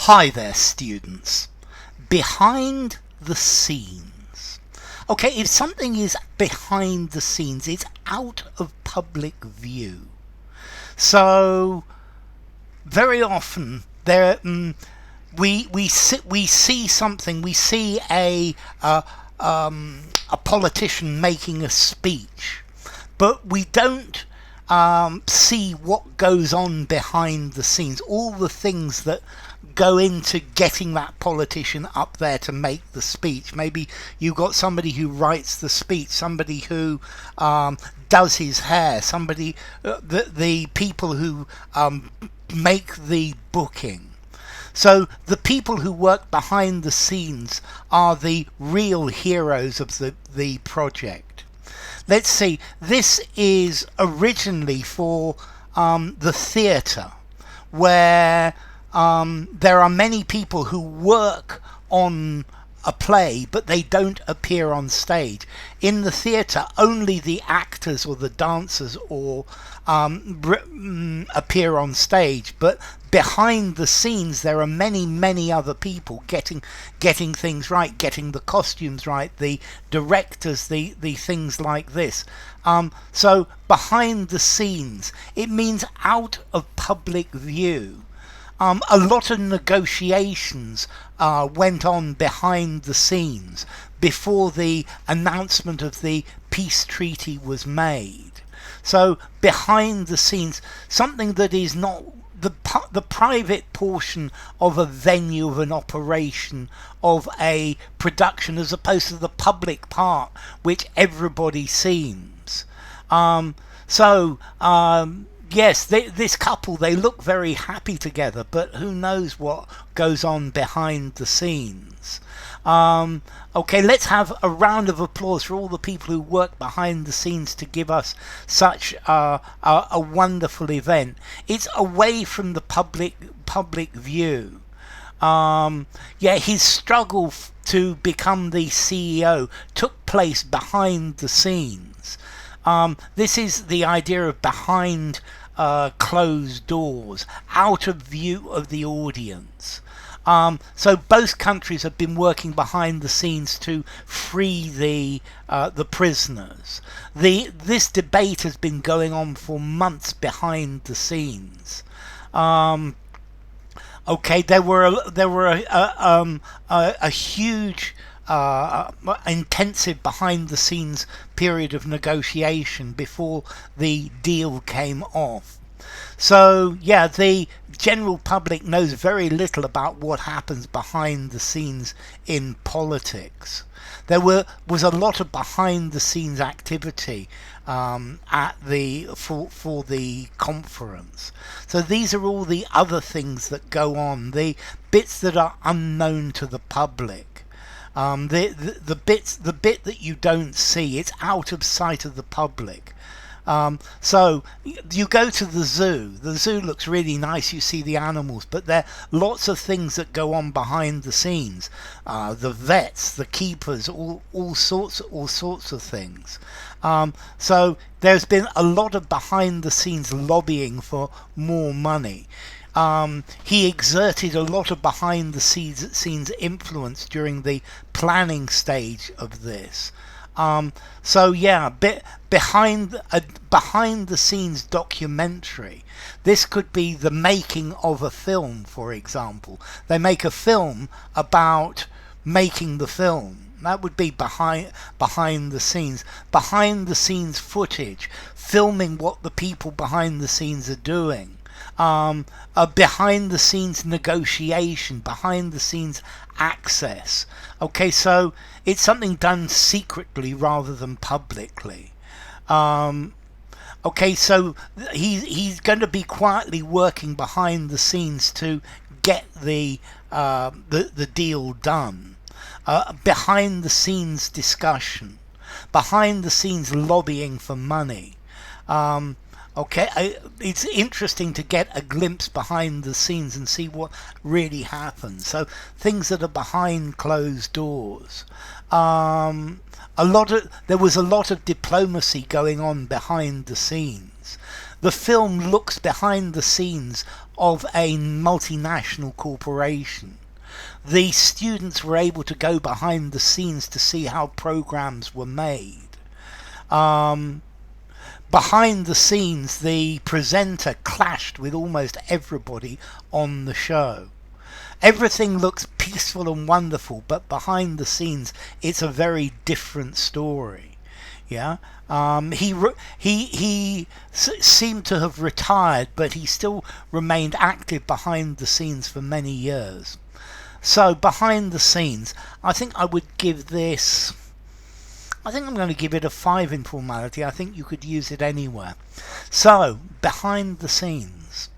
Hi there, students. Behind the scenes. Okay, if something is behind the scenes, it's out of public view. So very often there, we see something. We see a politician making a speech, but we don't see what goes on behind the scenes. All the things that go into getting that politician up there to make the speech. Maybe you've got somebody who writes the speech, somebody who does his hair, somebody, the people who make the booking. So the people who work behind the scenes are the real heroes of the project. Let's see, this is originally for the theatre, where there are many people who work on a play, but they don't appear on stage. In the theatre, only the actors or the dancers appear on stage, but behind the scenes there are many other people getting things right, getting the costumes right, the directors, the things like this. So behind the scenes, it means out of public view. A lot of negotiations went on behind the scenes before the announcement of the peace treaty was made. So behind the scenes, something that is not the private portion of a venue, of an operation, of a production, as opposed to the public part, which everybody sees. Yes, this couple, they look very happy together, but who knows what goes on behind the scenes. Okay, let's have a round of applause for all the people who work behind the scenes to give us such a wonderful event. It's away from the public view. His struggle to become the CEO took place behind the scenes. This is the idea of behind closed doors, out of view of the audience. So both countries have been working behind the scenes to free the prisoners. This debate has been going on for months behind the scenes. Okay, there were a huge intensive behind the scenes period of negotiation before the deal came off. So yeah, the general public knows very little about what happens behind the scenes in politics. There was a lot of behind the scenes activity for the conference. So these are all the other things that go on, the bits that are unknown to the public. The bit that you don't see, it's out of sight of the public. So you go to the zoo. The zoo looks really nice. You see the animals, but there are lots of things that go on behind the scenes. The vets, the keepers, all sorts of things. So there's been a lot of behind the scenes lobbying for more money. He exerted a lot of behind the scenes influence during the planning stage of this. So yeah, behind the scenes documentary. This could be the making of a film, for example. They make a film about making the film. That would be behind the scenes. Behind the scenes footage, filming what the people behind the scenes are doing. Behind the scenes negotiation, behind the scenes access. Okay, so it's something done secretly rather than publicly. Okay, so he's going to be quietly working behind the scenes to get the deal done. Behind the scenes discussion, behind the scenes lobbying for money. Okay, it's interesting to get a glimpse behind the scenes and see what really happens. So things that are behind closed doors. There was a lot of diplomacy going on behind the scenes. The film looks behind the scenes of a multinational corporation. The students were able to go behind the scenes to see how programs were made. Um, Behind the scenes, the presenter clashed with almost everybody on the show. Everything looks peaceful and wonderful, but behind the scenes, it's a very different story. Yeah, he seemed to have retired, but he still remained active behind the scenes for many years. So behind the scenes, I think I would give this. I think I'm going to give it a 5 in formality. I think you could use it anywhere. So behind the scenes.